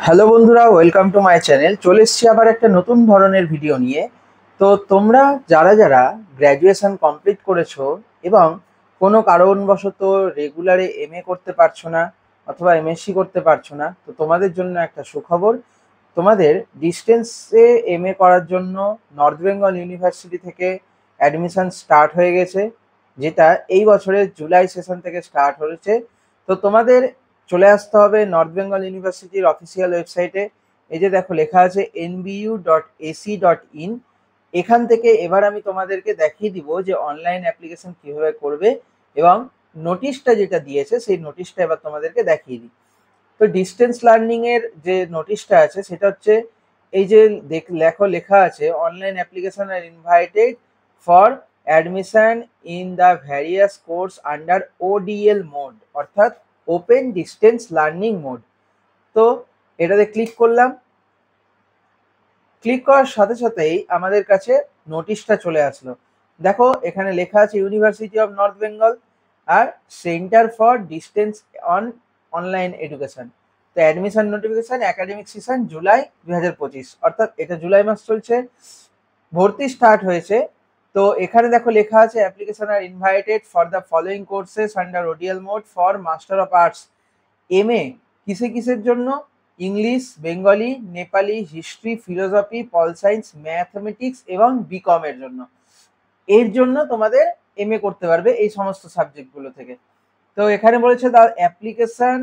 Hello বন্ধুরা, welcome to my channel. চলে এসেছি আবার একটা নতুন ধরনের ভিডিও নিয়ে। তো তোমরা যারা যারা গ্র্যাজুয়েশন কমপ্লিট করেছো এবং কোনো কারণবশত রেগুলারে এমএ করতে পারছো না অথবা এমএসসি করতে পারছো না, তো তোমাদের জন্য একটা সুখবর। তোমাদের ডিস্টেন্সে এমএ করার জন্য নর্থ বেঙ্গল ইউনিভার্সিটি থেকে অ্যাডমিশন স্টার্ট হয়ে গেছে, যেটা এই বছরের জুলাই সেশন থেকে স্টার্ট হয়েছে। তো তোমাদের চলে আসতে হবে নর্থ বেঙ্গল ইউনিভার্সিটির অফিসিয়াল ওয়েবসাইটে। এই যে দেখো লেখা আছে nbu.ac.in। এখান থেকে এবার আমি তোমাদেরকে দেখিয়ে দিব যে অনলাইন অ্যাপ্লিকেশন কিভাবে করবে, এবং নোটিশটা যেটা দিয়েছে সেই নোটিশটা এবার তোমাদেরকে দেখিয়ে দিই। তো ডিস্টেন্স লার্নিং এর যে নোটিশটা আছে সেটা হচ্ছে এই যে লেখা আছে online application are invited for admission in the various course under ODL mode, অর্থাৎ ওপেন ডিস্টেন্স লার্নিং মোড। তো এটাতে ক্লিক করলাম। ক্লিক করার সাথে সাথেই আমাদের কাছে নোটিশটা চলে আসলো। দেখো এখানে লেখা আছে ইউনিভার্সিটি অফ নর্থ বেঙ্গল আর centre for distance and online education. তো admission notification academic session July 2025, অর্থাৎ এটা জুলাই মাস চলছে, ভর্তি স্টার্ট হয়েছে। তো এখানে দেখো লেখা আছে application are invited for the following courses under ODL mode for master of arts. MA কিসের জন্য? English, Bengali, Nepali, history, philosophy, pol science, mathematics এবং বিকম এর জন্য। এর জন্য তোমাদের এমএ করতে পারবে এই সমস্ত সাবজেক্টগুলো থেকে। তো এখানে বলেছে the application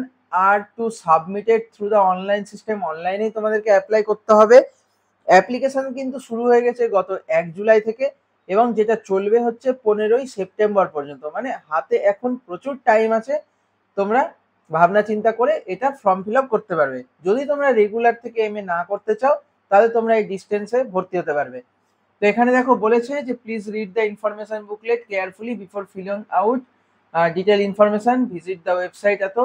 are to submitted through the online system. অনলাইনেই তোমাদেরকে অ্যাপ্লাই করতে হবে। অ্যাপ্লিকেশন কিন্তু শুরু হয়ে গেছে গত 1 জুলাই থেকে, এবং যেটা চলবে হচ্ছে 15ই সেপ্টেম্বর পর্যন্ত। মানে হাতে এখন প্রচুর টাইম আছে, তোমরা ভাবনা চিন্তা করে এটা ফর্ম ফিল আপ করতে পারবে। যদি তোমরা রেগুলার থেকে এমএ না করতে চাও তাহলে তোমরা এই ডিস্টেন্সে ভর্তি হতে পারবে। তো এখানে দেখো বলেছে যে please read the information booklet carefully before feeling out detail information, visit the website. এত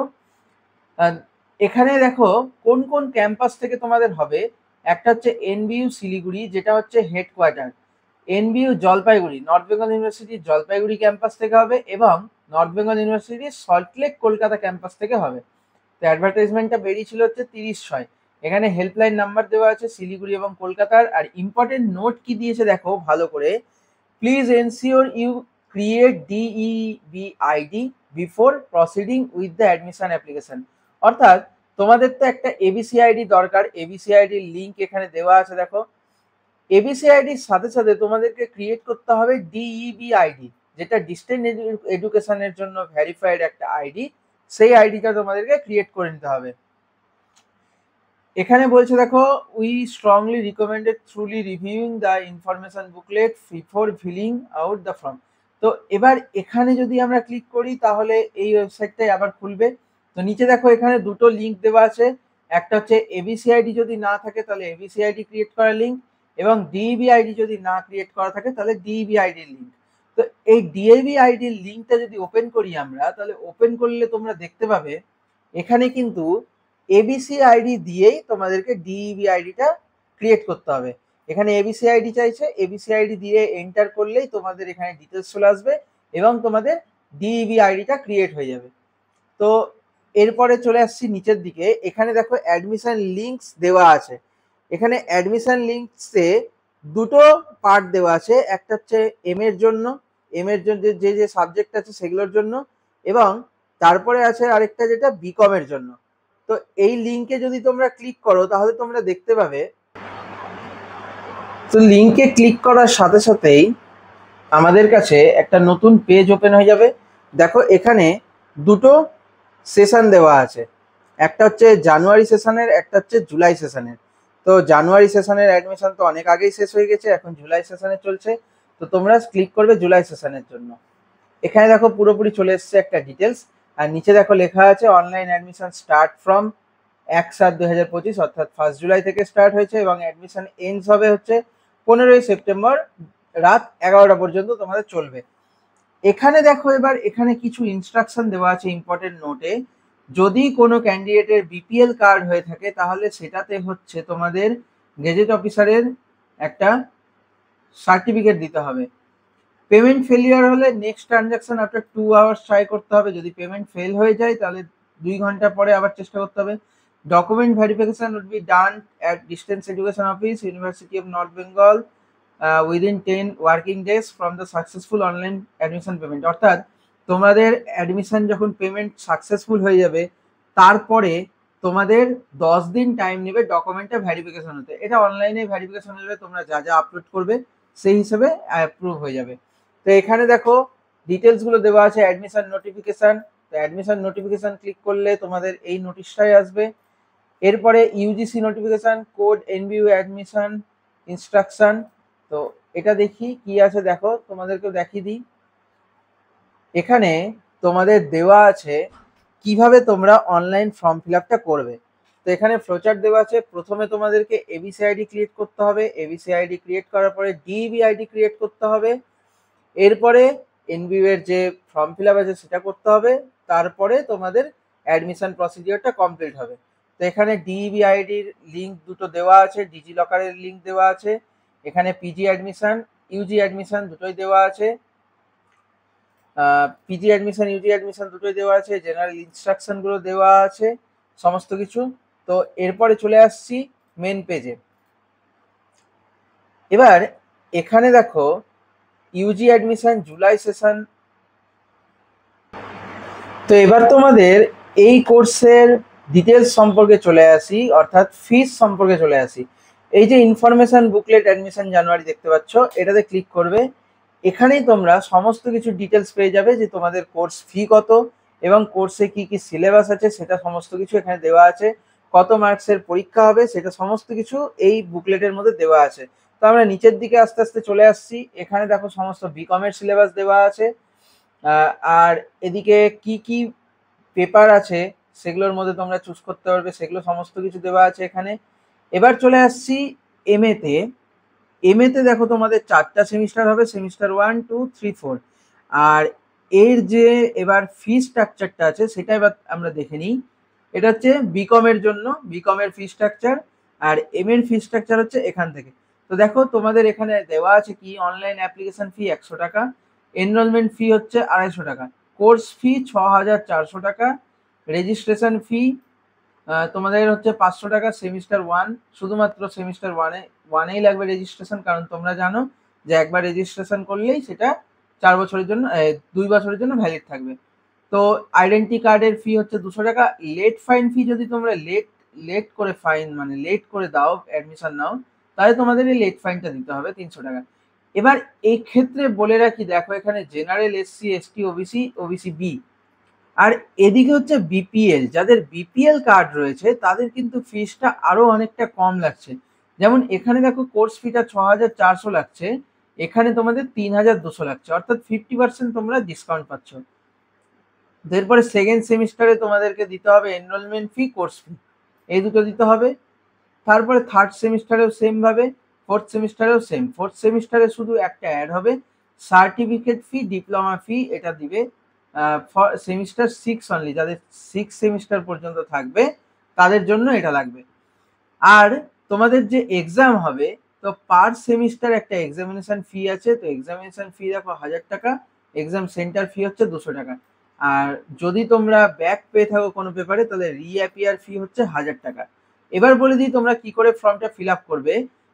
এখানে দেখো কোন কোন ক্যাম্পাস থেকে তোমাদের হবে। একটা হচ্ছে এনবিইউ শিলিগুড়ি, যেটা হচ্ছে headquarter. NBU Jalpaiguri, north Bengal ইউনিভার্সিটির জলপাইগুড়ি ক্যাম্পাস থেকে হবে, এবং নর্থ বেঙ্গল ইউনিভার্সিটির সল্টলেক কলকাতা ক্যাম্পাস থেকে হবে। তো অ্যাডভার্টাইজমেন্টটা বেরিয়েছিল হচ্ছে 30/6। এখানে হেল্পলাইন নাম্বার দেওয়া আছে শিলিগুড়ি এবং কলকাতার। আর ইম্পর্টেন্ট নোট কি দিয়েছে দেখো ভালো করে, please ensure you create DEB ID before proceeding with the admission application. অর্থাৎ তোমাদের তো একটা এবিসি আইডি দরকার। এবিসি আইডির লিঙ্ক এখানে দেওয়া আছে দেখো। এবিসি আইডির সাথে সাথে তোমাদেরকে ক্রিয়েট করতে হবে ডিইবি আইডি, যেটা ডিস্টেন্স এডুকেশনের জন্য ভেরিফাইড একটা আইডি। সেই আইডিটা তোমাদেরকে ক্রিয়েট করে নিতে হবে। এখানে বলছে দেখো we strongly recommended thoroughly reviewing the information booklet before feeling out the form. তো এবার এখানে যদি আমরা ক্লিক করি তাহলে এই ওয়েবসাইটটাই আবার খুলবে। তো নিচে দেখো এখানে দুটো লিঙ্ক দেওয়া আছে। একটা হচ্ছে এবিসি আইডি যদি না থাকে তাহলে এবিসি আইডি ক্রিয়েট করার লিঙ্ক, এবং ডিইবি আইডি যদি না ক্রিয়েট করা থাকে তাহলে ডিইবি আইডির লিঙ্ক। তো এই ডিইবি আইডির লিঙ্কটা যদি ওপেন করি আমরা, তাহলে ওপেন করলে তোমরা দেখতে পাবে এখানে কিন্তু এবিসি আইডি দিয়েই তোমাদেরকে ডিইবি আইডিটা ক্রিয়েট করতে হবে। এখানে এবিসি আইডি চাইছে, এবিসি আইডি দিয়ে এন্টার করলেই তোমাদের এখানে ডিটেলস চলে আসবে এবং তোমাদের ডিইবি আইডিটা ক্রিয়েট হয়ে যাবে। তো এরপরে চলে আসছি নিচের দিকে। এখানে দেখো অ্যাডমিশন লিঙ্কস দেওয়া আছে। এখানে অ্যাডমিশন লিঙ্কসে দুটো পার্ট দেওয়া আছে। একটা হচ্ছে এম এর জন্য, এম এর জন্য যে যে সাবজেক্ট আছে সেগুলোর জন্য, এবং তারপরে আছে আরেকটা যেটা বিকম এর জন্য। তো এই লিঙ্কে যদি তোমরা ক্লিক করো তাহলে তোমরা দেখতে পাবে, তো লিঙ্কে ক্লিক করার সাথে সাথেই আমাদের কাছে একটা নতুন পেজ ওপেন হয়ে যাবে। দেখো এখানে দুটো সেশন দেওয়া আছে, একটা হচ্ছে জানুয়ারি সেশনের, একটা হচ্ছে জুলাই সেশনের। তো জানুয়ারি সেশনের অ্যাডমিশন তো অনেক আগেই শেষ হয়ে গেছে, এখন জুলাই সেশনে চলছে। তো তোমরা ক্লিক করবে জুলাই সেশনের জন্য। এখানে দেখো পুরোপুরি চলে এসছে একটা ডিটেলস। আর নিচে দেখো লেখা আছে অনলাইন অ্যাডমিশন স্টার্ট ফ্রম 1/7/2025, অর্থাৎ 1 জুলাই থেকে স্টার্ট হয়েছে, এবং অ্যাডমিশন এন্ডস হবে হচ্ছে 15ই সেপ্টেম্বর রাত 11টা পর্যন্ত তোমাদের চলবে। এখানে দেখো এবার এখানে কিছু ইনস্ট্রাকশন দেওয়া আছে ইম্পর্টেন্ট নোটে। যদি কোনো ক্যান্ডিডেটের বিপিএল কার্ড হয়ে থাকে তাহলে সেটাতে হচ্ছে তোমাদের গেজেট অফিসারের একটা সার্টিফিকেট দিতে হবে। পেমেন্ট ফেলিয়ার হলে next transaction after 2 hours try করতে হবে। যদি পেমেন্ট ফেল হয়ে যায় তাহলে 2 ঘন্টা পরে আবার চেষ্টা করতে হবে। Document verification would be done at Distance Education Office, University of North Bengal, within 10 working days from the successful online admission payment. অর্থাৎ তোমাদের অ্যাডমিশন যখন পেমেন্ট সাকসেসফুল হয়ে যাবে তারপরে তোমাদের 10 দিন টাইম নেবে ডকুমেন্টটা ভেরিফিকেশন হতে। এটা অনলাইনে ভেরিফিকেশন হলে তোমরা যা যা আপলোড করবে সেই হিসেবে অ্যাপ্রুভ হয়ে যাবে। তো এখানে দেখো ডিটেলসগুলো দেওয়া আছে, অ্যাডমিশন নোটিফিকেশন। তো অ্যাডমিশন নোটিফিকেশন ক্লিক করলে তোমাদের এই নোটিশটাই আসবে। এরপরে UGC notification, code NBU admission instruction. তো এটা দেখি কি আছে, দেখো তোমাদেরকেও দেখিয়ে দিই। এখানে তোমাদের দেওয়া আছে কিভাবে তোমরা অনলাইন ফর্ম ফিল আপটা করবে। তো এখানে ফ্লোচার্ট দেওয়া আছে। প্রথমে তোমাদেরকে এবিসি আইডি ক্রিয়েট করতে হবে। এবিসি আইডি ক্রিয়েট করার পরে ডিইবি আইডি ক্রিয়েট করতে হবে। এরপরে এনবিইউ এর যে ফর্ম ফিল আপ আছে সেটা করতে হবে। তারপরে তোমাদের অ্যাডমিশন প্রসিডিওরটা কমপ্লিট হবে। তো এখানে ডিইবি আইডির লিঙ্ক দুটো দেওয়া আছে, ডিজি লকারের লিঙ্ক দেওয়া আছে। এখানে পিজি অ্যাডমিশন, ইউজি অ্যাডমিশন দুটোই দেওয়া আছে। পিজি অ্যাডমিশন, ইউজি অ্যাডমিশন দুটোই দেওয়া আছে। জেনারেল ইনস্ট্রাকশনগুলো দেওয়া আছে সমস্ত কিছু। তো এরপরে চলে আসছি মেন পেজে। এবার এখানে দেখো ইউজি অ্যাডমিশন জুলাই সেশন। তো এবার তোমাদের এই কোর্সের ডিটেলস সম্পর্কে চলে আসি, অর্থাৎ ফিস সম্পর্কে চলে আসি। এই যে ইনফরমেশন বুকলেট অ্যাডমিশন জানুয়ারি দেখতে পাচ্ছ, এটাতে ক্লিক করবে। এখানেই তোমরা সমস্ত কিছু ডিটেলস পেয়ে যাবে যে তোমাদের কোর্স ফি কত এবং কোর্সে কি কি সিলেবাস আছে সেটা সমস্ত কিছু এখানে দেওয়া আছে। কত মার্কসের পরীক্ষা হবে সেটা সমস্ত কিছু এই বুকলেটের মধ্যে দেওয়া আছে। তো আমরা নিচের দিকে আস্তে আস্তে চলে আসছি। এখানে দেখো সমস্ত বিকমের সিলেবাস দেওয়া আছে। আর এদিকে কি কি পেপার আছে সেগুলোর মধ্যে তোমরা চুজ করতে পারবে, সেগুলো সমস্ত কিছু দেওয়া আছে এখানে। এবার চলে আসছি এমএতে। এমএতে দেখো তোমাদের 4টা সেমিস্টার হবে, সেমিস্টার 1, 2, 3, 4। আর এর যে এবার ফি স্ট্রাকচারটা আছে সেটা এবার আমরা দেখে নিই। এটা হচ্ছে বিকমের জন্য, বিকমের ফি স্ট্রাকচার। আর এম এর ফি স্ট্রাকচার হচ্ছে এখান থেকে। তো দেখো তোমাদের এখানে দেওয়া আছে কি, অনলাইন অ্যাপ্লিকেশন ফি 100 টাকা, এনরোলমেন্ট ফি হচ্ছে 250 টাকা, কোর্স ফি 6400 টাকা, রেজিস্ট্রেশন ফি তোমাদের হচ্ছে 500 টাকা সেমিস্টার 1। শুধুমাত্র সেমিস্টার 1এই লাগবে রেজিস্ট্রেশন, কারণ তোমরা জানো যে একবার রেজিস্ট্রেশন করলেই সেটা 4 বছরের জন্য 2 বছরের জন্য ভ্যালিড থাকবে। তো আইডেন্টি কার্ডের ফি হচ্ছে 200 টাকা। লেট ফাইন ফি, যদি তোমরা লেট করে ফাইন মানে লেট করে দাও অ্যাডমিশন নাও, তাহলে তোমাদের এই লেট ফাইনটা দিতে হবে 300 টাকা। এবার এই ক্ষেত্রে বলে রাখি, দেখো এখানে general, SC, ST, OBC, OBC B, আর এদিকে হচ্ছে বিপিএল। যাদের বিপিএল কার্ড রয়েছে তাদের কিন্তু ফিসটা আরো অনেকটা কম লাগছে। যেমন এখানে দেখো কোর্স ফিটা 6400 লাগছে, এখানে তোমাদের 3200 লাগছে, অর্থাৎ 50% তোমরা ডিসকাউন্ট পাচ্ছ। এরপরে সেকেন্ড সেমিস্টারে তোমাদেরকে দিতে হবে এনরোলমেন্ট ফি, কোর্স ফি, এই দুটো দিতে হবে। তারপরে থার্ড সেমিস্টারেও সেম ভাবে, ফোর্থ সেমিস্টারেও সেম। ফোর্থ সেমিস্টারে শুধু একটা অ্যাড হবে, সার্টিফিকেট ফি, ডিপ্লোমা ফি, এটা দিবে ফর সেমিস্টার 6 অনলি। যাদের 6 সেমিস্টার পর্যন্ত থাকবে তাদের জন্য এটা লাগবে। আর তোমাদের যে এক্সাম হবে, তো পার সেমিস্টার একটা এক্সামিনেশন ফি আছে। তো এক্সামিনেশন ফি দেখো 1000 টাকা, এক্সাম সেন্টার ফি হচ্ছে 200 টাকা। আর যদি তোমরা ব্যাক পেয়ে থাকো কোনো পেপারে তাহলে রিঅ্যাপিয়ার ফি হচ্ছে 1000 টাকা। এবার বলে দিই তোমরা কি করে ফর্মটা ফিল আপ করবে।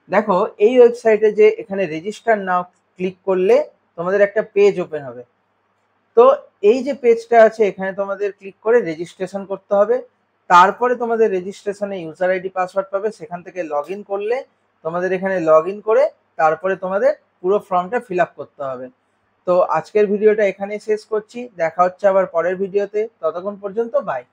দেখো এই ওয়েবসাইটে যে এখানে রেজিস্টার নাও ক্লিক করলে তোমাদের একটা পেজ ওপেন হবে। তো এই যে পেজটা আছে এখানে তোমাদের ক্লিক করে রেজিস্ট্রেশন করতে হবে। তারপরে তোমাদের রেজিস্ট্রেশনে ইউজার আইডি পাসওয়ার্ড পাবে, সেখান থেকে লগ ইন করলে তোমাদের এখানে লগ ইন করে তারপরে তোমাদের পুরো ফর্মটা ফিল আপ করতে হবে। তো আজকের ভিডিওটা এখানেই শেষ করছি, দেখা হচ্ছে আবার পরের ভিডিওতে। ততক্ষণ পর্যন্ত বাই।